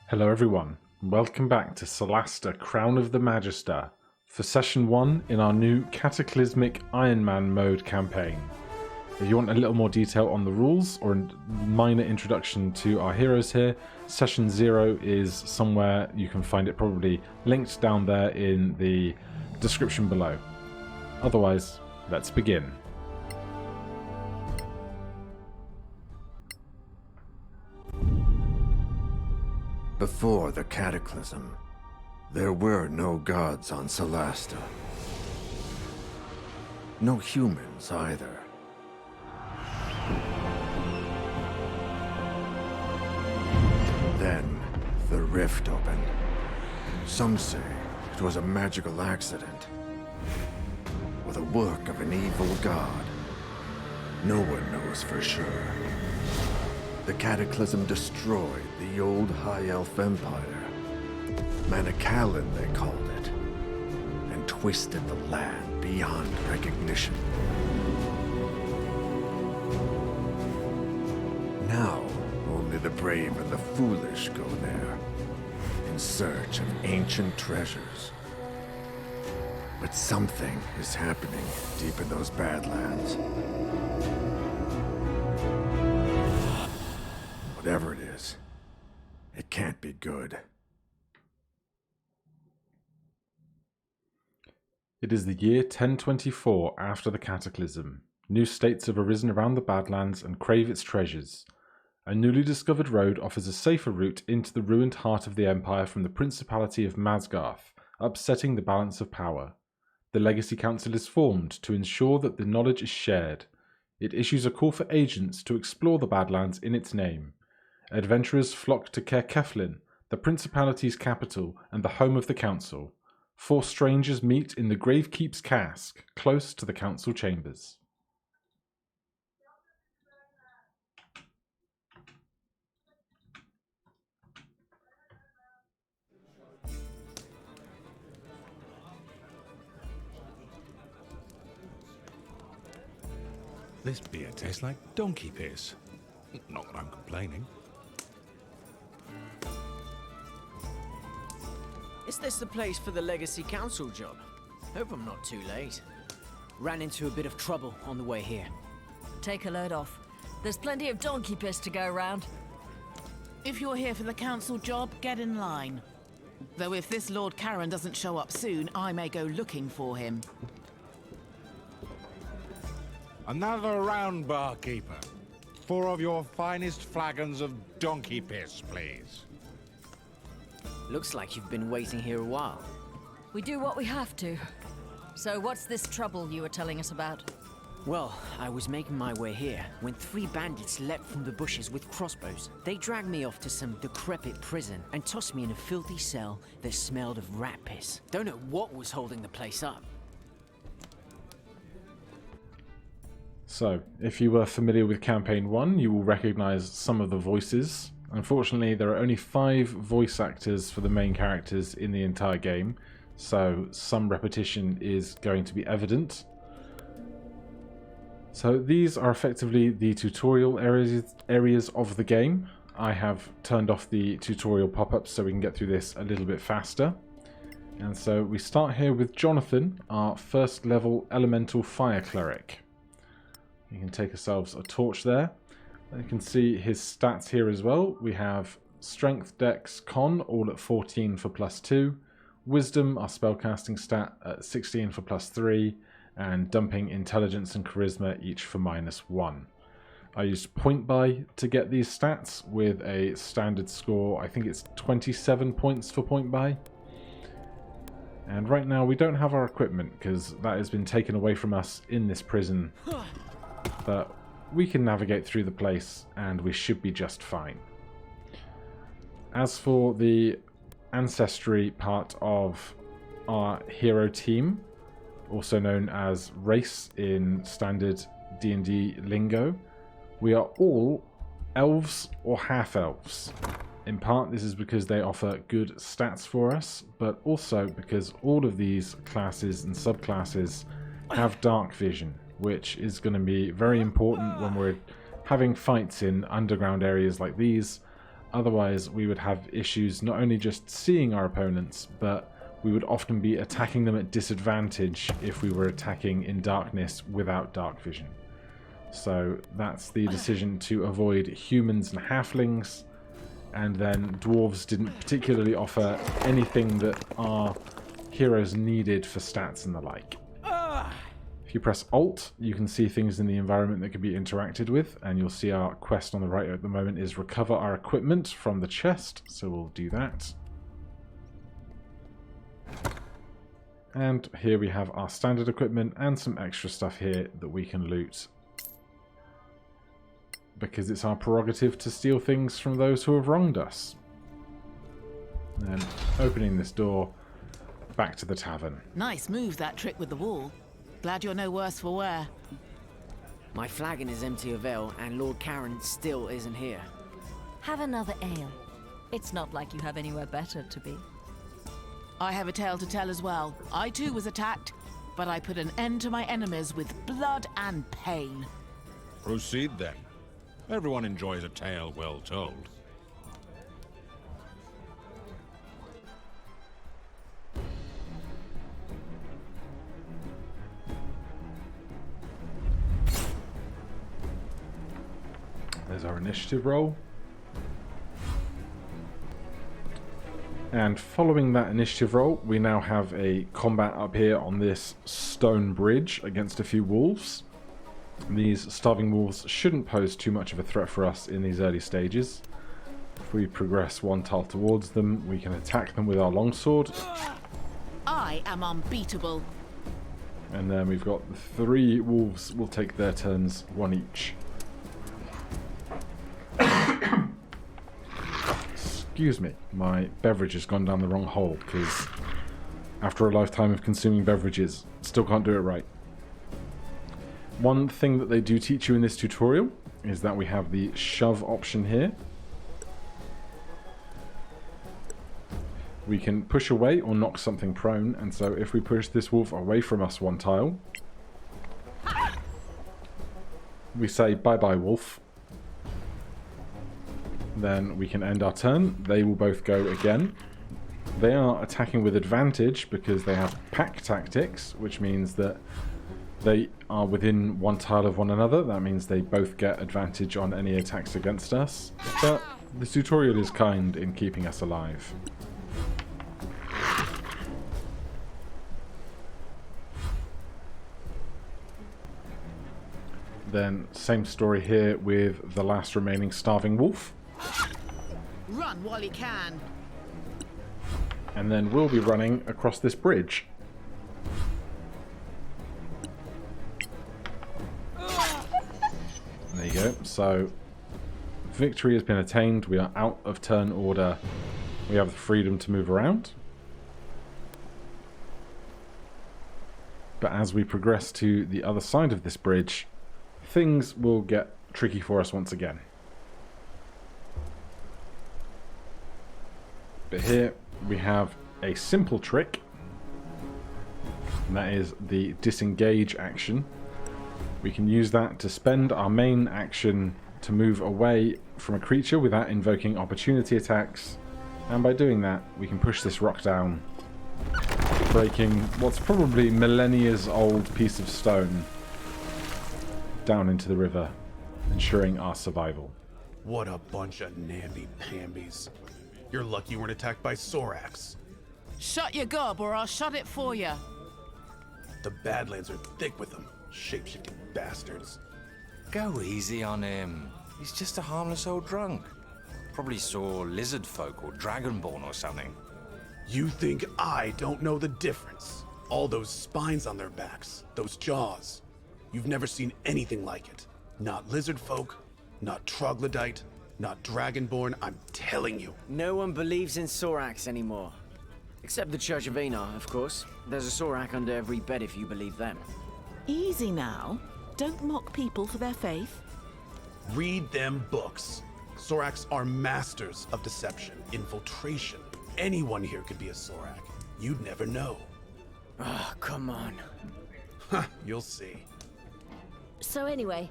Hello everyone, and welcome back to Solasta Crown of the Magister for Session 1 in our new Cataclysmic Ironman mode campaign. If you want a little more detail on the rules or a minor introduction to our heroes here, Session 0 is somewhere you can find it, probably linked down there in the description below. Otherwise, let's begin. Before the Cataclysm, there were no gods on Solasta. No humans either. Then, the rift opened. Some say it was a magical accident, or the work of an evil god. No one knows for sure. The Cataclysm destroyed the old High Elf Empire. Manicalan, they called it. And twisted the land beyond recognition. Now, only the brave and the foolish go there, in search of ancient treasures. But something is happening deep in those Badlands. Whatever it is, it can't be good. It is the year 1024 after the Cataclysm. New states have arisen around the Badlands and crave its treasures. A newly discovered road offers a safer route into the ruined heart of the Empire from the Principality of Masgarth, upsetting the balance of power. The Legacy Council is formed to ensure that the knowledge is shared. It issues a call for agents to explore the Badlands in its name. Adventurers flock to Caer-Keflin, the Principality's capital and the home of the Council. Four strangers meet in the Gravekeep's cask, close to the Council chambers. This beer tastes like donkey piss. Not that I'm complaining. Is this the place for the Legacy Council job? Hope I'm not too late. Ran into a bit of trouble on the way here. Take a load off. There's plenty of donkey piss to go around. If you're here for the council job, get in line. Though if this Lord Karen doesn't show up soon, I may go looking for him. Another round, barkeeper. 4 of your finest flagons of donkey piss, please. Looks like you've been waiting here a while. We do what we have to. So what's this trouble you were telling us about? Well, I was making my way here when 3 bandits leapt from the bushes with crossbows. They dragged me off to some decrepit prison and tossed me in a filthy cell that smelled of rat piss. Don't know what was holding the place up. So, if you were familiar with Campaign 1, you will recognise some of the voices. Unfortunately, there are only 5 voice actors for the main characters in the entire game, so some repetition is going to be evident. So these are effectively the tutorial areas of the game. I have turned off the tutorial pop-ups so we can get through this a little bit faster. And so we start here with Jonathan, our first level elemental fire cleric. You can take ourselves a torch there. You can see his stats here as well. We have Strength, Dex, Con, all at 14 for +2. Wisdom, our spellcasting stat, at 16 for +3. And Dumping, Intelligence and Charisma, each for -1. I used point buy to get these stats with a standard score. I think it's 27 points for point buy. And right now we don't have our equipment because that has been taken away from us in this prison. But we can navigate through the place and we should be just fine. As for the ancestry part of our hero team, also known as race in standard D&D lingo, we are all elves or half-elves. In part this is because they offer good stats for us, but also because all of these classes and subclasses have dark vision, which is going to be very important when we're having fights in underground areas like these. Otherwise, we would have issues not only just seeing our opponents, but we would often be attacking them at disadvantage if we were attacking in darkness without dark vision. So that's the decision to avoid humans and halflings, and then dwarves didn't particularly offer anything that our heroes needed for stats and the like. If you press Alt, you can see things in the environment that can be interacted with, and you'll see our quest on the right at the moment is recover our equipment from the chest, so we'll do that. And here we have our standard equipment and some extra stuff here that we can loot, because it's our prerogative to steal things from those who have wronged us. And opening this door, back to the tavern. Nice move, that trick with the wall. Glad you're no worse for wear. My flagon is empty of ale, and Lord Karen still isn't here. Have another ale. It's not like you have anywhere better to be. I have a tale to tell as well. I too was attacked, but I put an end to my enemies with blood and pain. Proceed then. Everyone enjoys a tale well told. There's our initiative roll. And following that initiative roll, we now have a combat up here on this stone bridge against a few wolves. These starving wolves shouldn't pose too much of a threat for us in these early stages. If we progress one tile towards them, we can attack them with our longsword. I am unbeatable. And then we've got the 3 wolves will take their turns, 1 each. Excuse me, my beverage has gone down the wrong hole, because after a lifetime of consuming beverages, still can't do it right. One thing that they do teach you in this tutorial is that we have the shove option here. We can push away or knock something prone, and so if we push this wolf away from us 1 tile, we say bye-bye wolf. Then we can end our turn. They will both go again. They are attacking with advantage because they have pack tactics, which means that they are within 1 tile of one another. That means they both get advantage on any attacks against us. But the tutorial is kind in keeping us alive. Then same story here with the last remaining starving wolf. Run while you can. And then we'll be running across this bridge. There you go. So, victory has been attained. We are out of turn order. We have the freedom to move around. But as we progress to the other side of this bridge, things will get tricky for us once again. But here we have a simple trick, and that is the disengage action. We can use that to spend our main action to move away from a creature without invoking opportunity attacks, and by doing that we can push this rock down, breaking what's probably millennia's old piece of stone down into the river, ensuring our survival. What a bunch of namby-pambies. You're lucky you weren't attacked by Sorax. Shut your gob or I'll shut it for you. The Badlands are thick with them, shape-shifting bastards. Go easy on him. He's just a harmless old drunk. Probably saw lizard folk or dragonborn or something. You think I don't know the difference? All those spines on their backs, those jaws. You've never seen anything like it. Not lizard folk, not troglodyte, not dragonborn, I'm telling you. No one believes in Sorax anymore. Except the Church of Einar, of course. There's a Sorak under every bed if you believe them. Easy now. Don't mock people for their faith. Read them books. Sorax are masters of deception, infiltration. Anyone here could be a Sorak. You'd never know. Oh, come on. You'll see. So anyway,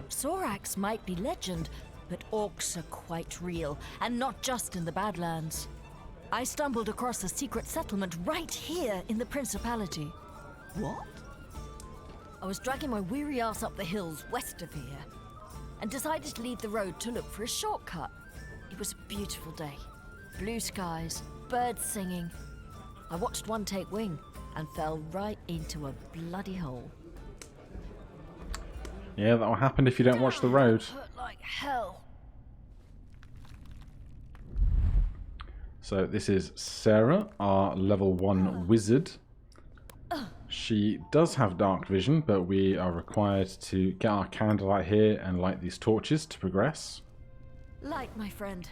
Sorax might be legend, But orcs are quite real, and not just in the Badlands. I stumbled across a secret settlement right here in the Principality. What? I was dragging my weary ass up the hills west of here, and decided to leave the road to look for a shortcut. It was a beautiful day. Blue skies, birds singing. I watched one take wing, and fell right into a bloody hole. Yeah, that'll happen if you don't watch the road. Hurt like hell. So this is Sarah, our level 1 wizard. She does have dark vision, but we are required to get our candlelight here and light these torches to progress. Light, my friend.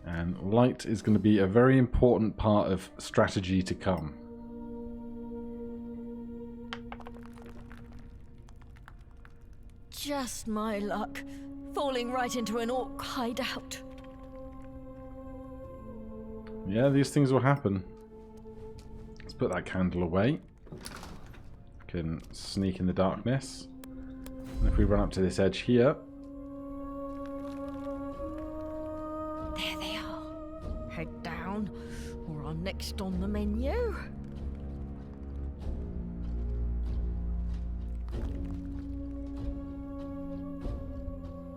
And light is going to be a very important part of strategy to come. Just my luck. Falling right into an orc hideout. Yeah, these things will happen. Let's put that candle away. Can sneak in the darkness. And if we run up to this edge here... There they are. Head down, or I'm next on the menu.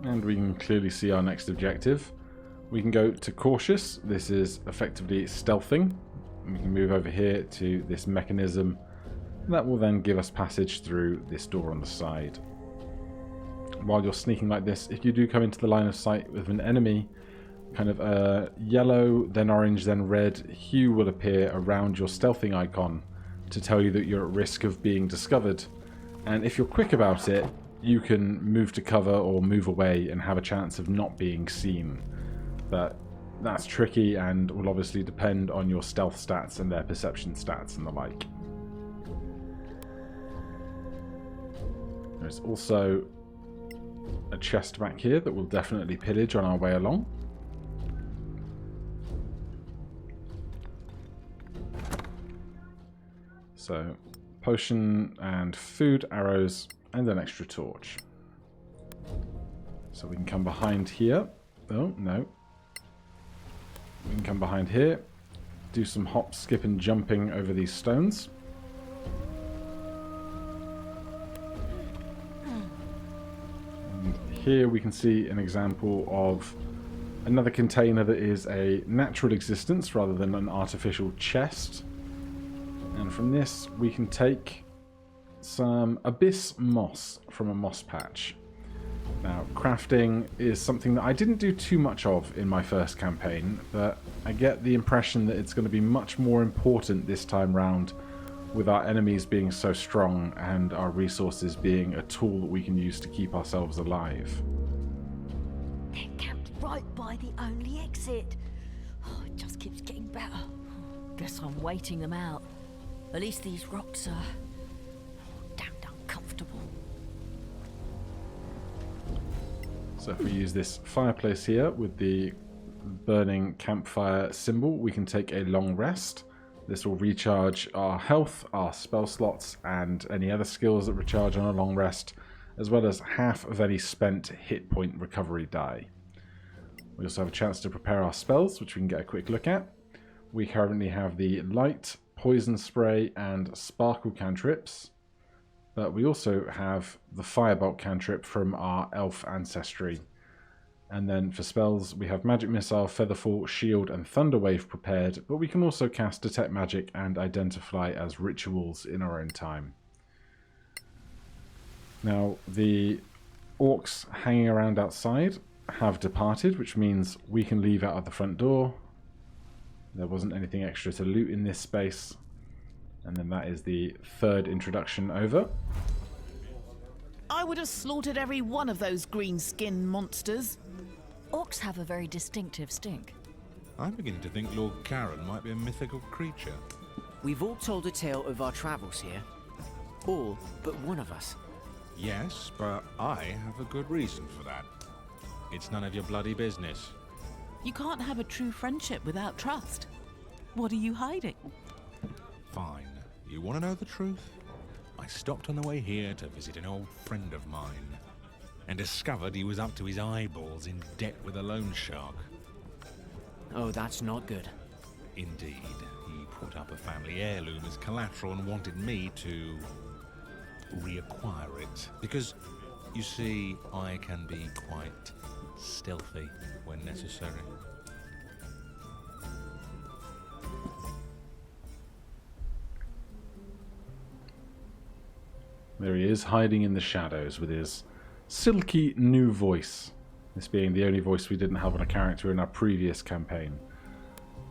And we can clearly see our next objective. We can go to cautious. This is effectively stealthing. And we can move over here to this mechanism. That will then give us passage through this door on the side. While you're sneaking like this, if you do come into the line of sight with an enemy, kind of a yellow, then orange, then red hue will appear around your stealthing icon to tell you that you're at risk of being discovered. And if you're quick about it, you can move to cover or move away and have a chance of not being seen. But that's tricky and will obviously depend on your stealth stats and their perception stats and the like. There's also a chest back here that we'll definitely pillage on our way along. So, potion and food, arrows, and an extra torch. So we can come behind here. Oh, no. We can come behind here, do some hop, skip, and jumping over these stones. And here we can see an example of another container that is a natural existence rather than an artificial chest. And from this we can take some abyss moss from a moss patch. Now, crafting is something that I didn't do too much of in my first campaign, but I get the impression that it's going to be much more important this time round, with our enemies being so strong and our resources being a tool that we can use to keep ourselves alive. They're camped right by the only exit. Oh, it just keeps getting better. Guess I'm waiting them out. At least these rocks are damned uncomfortable. So if we use this fireplace here with the burning campfire symbol, we can take a long rest. This will recharge our health, our spell slots, and any other skills that recharge on a long rest, as well as half of any spent hit point recovery die. We also have a chance to prepare our spells, which we can get a quick look at. We currently have the light, poison spray, and sparkle cantrips. But we also have the firebolt cantrip from our elf ancestry. And then for spells, we have magic missile, featherfall, shield, and thunderwave prepared, but we can also cast detect magic and identify as rituals in our own time. Now, the orcs hanging around outside have departed, which means we can leave out of the front door. There wasn't anything extra to loot in this space. And then that is the third introduction over. I would have slaughtered every one of those green-skinned monsters. Orcs have a very distinctive stink. I'm beginning to think Lord Karen might be a mythical creature. We've all told a tale of our travels here. All but one of us. Yes, but I have a good reason for that. It's none of your bloody business. You can't have a true friendship without trust. What are you hiding? Fine. You want to know the truth? I stopped on the way here to visit an old friend of mine. and discovered he was up to his eyeballs in debt with a loan shark. Oh, that's not good. Indeed, he put up a family heirloom as collateral and wanted me to reacquire it. Because, you see, I can be quite stealthy when necessary. There he is, hiding in the shadows with his silky new voice. This being the only voice we didn't have on a character in our previous campaign.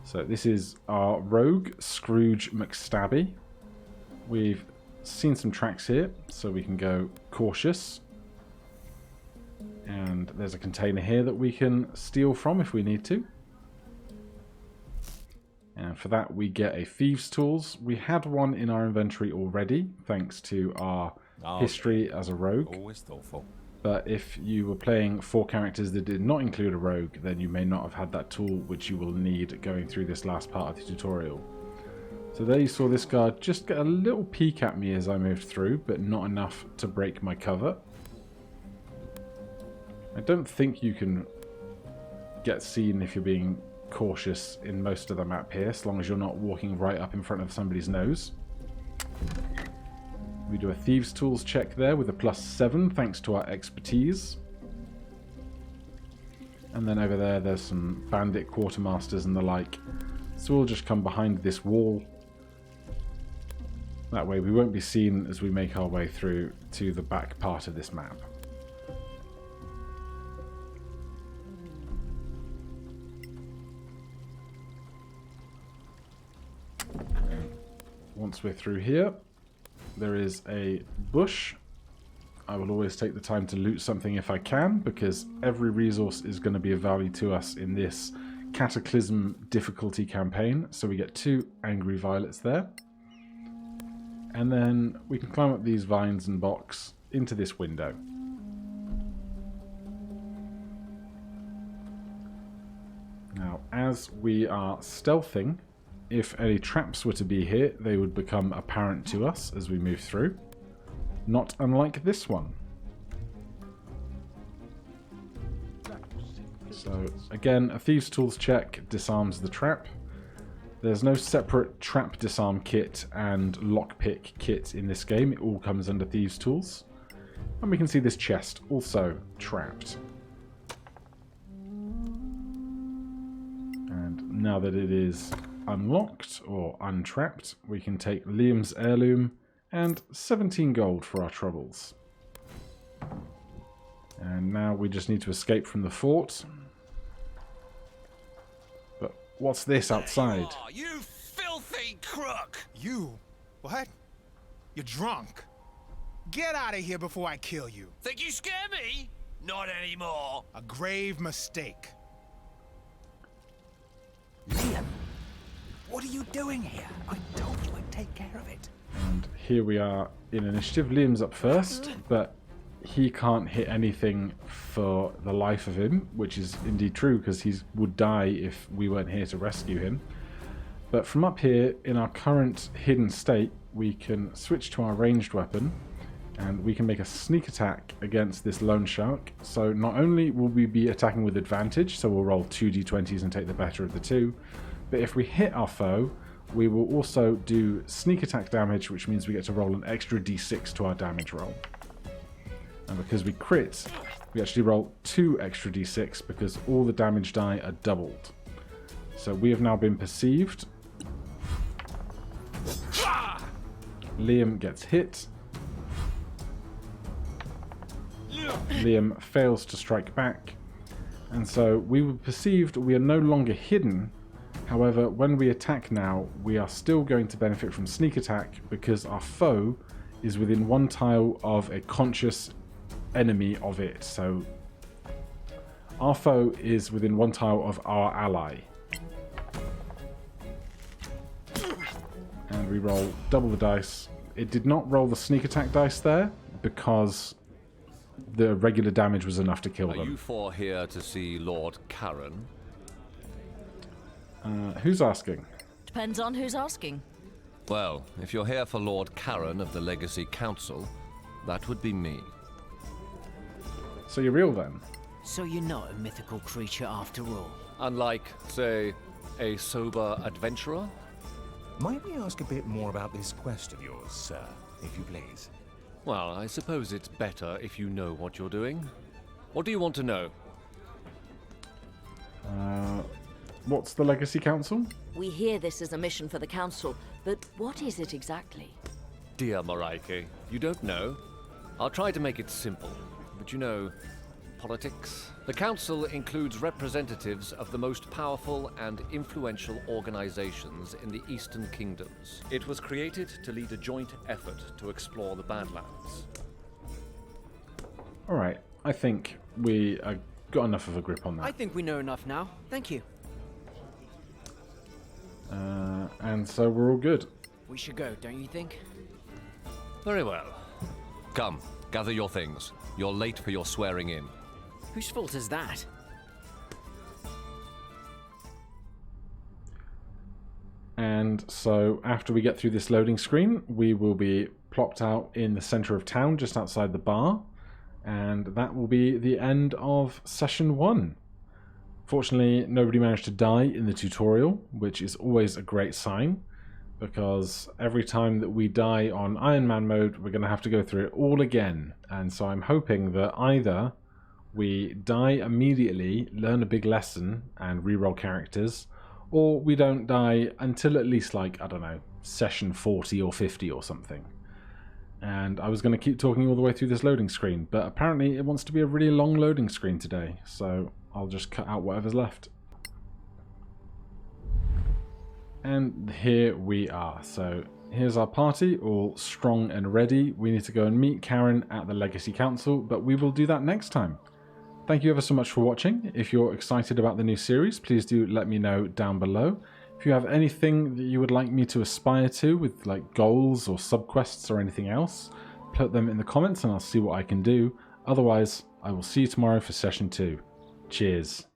So this is our rogue, Scrooge McStabby. We've seen some tracks here, so we can go cautious. And there's a container here that we can steal from if we need to. And for that we get a Thieves' Tools. We had one in our inventory already, thanks to our history as a rogue. Always thoughtful. But if you were playing 4 characters that did not include a rogue, then you may not have had that tool, which you will need going through this last part of the tutorial. So there you saw this guard just get a little peek at me as I moved through, but not enough to break my cover. I don't think you can get seen if you're being cautious in most of the map here, as long as you're not walking right up in front of somebody's nose. We do a Thieves' Tools check there with a +7 thanks to our expertise. And then over there there's some bandit quartermasters and the like. So we'll just come behind this wall. That way we won't be seen as we make our way through to the back part of this map. Once we're through here, there is a bush. I will always take the time to loot something if I can, because every resource is going to be of value to us in this Cataclysm difficulty campaign. So we get 2 angry violets there. And then we can climb up these vines and box into this window. Now, as we are stealthing, if any traps were to be here, they would become apparent to us as we move through. Not unlike this one. So, again, a Thieves' Tools check disarms the trap. There's no separate trap disarm kit and lockpick kit in this game. It all comes under Thieves' Tools. And we can see this chest, also trapped. And now that it is unlocked or untrapped, we can take Liam's heirloom and 17 gold for our troubles. And now we just need to escape from the fort. But what's this outside? You filthy crook! You? What? You're drunk. Get out of here before I kill you. Think you scare me? Not anymore. A grave mistake. Liam, what are you doing here? I told you I'd take care of it. And here we are in initiative. Liam's up first, but he can't hit anything for the life of him, which is indeed true because he would die if we weren't here to rescue him. But from up here, in our current hidden state, we can switch to our ranged weapon and we can make a sneak attack against this lone shark. So not only will we be attacking with advantage, so we'll roll 2 d20s and take the better of the 2, but if we hit our foe, we will also do sneak attack damage, which means we get to roll an extra d6 to our damage roll. And because we crit, we actually roll 2 extra d6 because all the damage die are doubled. So we have now been perceived. Liam gets hit. Liam fails to strike back. And so we were perceived, we are no longer hidden. However, when we attack now, we are still going to benefit from sneak attack because our foe is within 1 tile of a conscious enemy of it. So our foe is within 1 tile of our ally. And we roll double the dice. It did not roll the sneak attack dice there because the regular damage was enough to kill them. Are you 4 here to see Lord Karen? Who's asking? Depends on who's asking. Well, if you're here for Lord Karen of the Legacy Council, that would be me. So you're real then? So you're not a mythical creature after all? Unlike, say, a sober adventurer? Might we ask a bit more about this quest of yours, sir, if you please? Well, I suppose it's better if you know what you're doing. What do you want to know? What's the Legacy Council? We hear this is a mission for the Council, but what is it exactly? Dear Mareike, you don't know? I'll try to make it simple, but you know, politics. The Council includes representatives of the most powerful and influential organizations in the Eastern Kingdoms. It was created to lead a joint effort to explore the Badlands. Alright, I think we got enough of a grip on that. I think we know enough now. Thank you. And so we're all good. We should go, don't you think? Very well. Come, gather your things. You're late for your swearing in. Whose fault is that? And so after we get through this loading screen, we will be plopped out in the center of town, just outside the bar. And that will be the end of session 1. Fortunately, nobody managed to die in the tutorial, which is always a great sign, because every time that we die on Ironman mode, we're going to have to go through it all again. And so I'm hoping that either we die immediately, learn a big lesson, and reroll characters, or we don't die until at least, like, I don't know, session 40 or 50 or something. And I was going to keep talking all the way through this loading screen, but apparently it wants to be a really long loading screen today, so I'll just cut out whatever's left. And here we are. So here's our party, all strong and ready. We need to go and meet Karen at the Legacy Council, but we will do that next time. Thank you ever so much for watching. If you're excited about the new series, please do let me know down below. If you have anything that you would like me to aspire to with like goals or subquests or anything else, put them in the comments and I'll see what I can do. Otherwise, I will see you tomorrow for session 2. Cheers.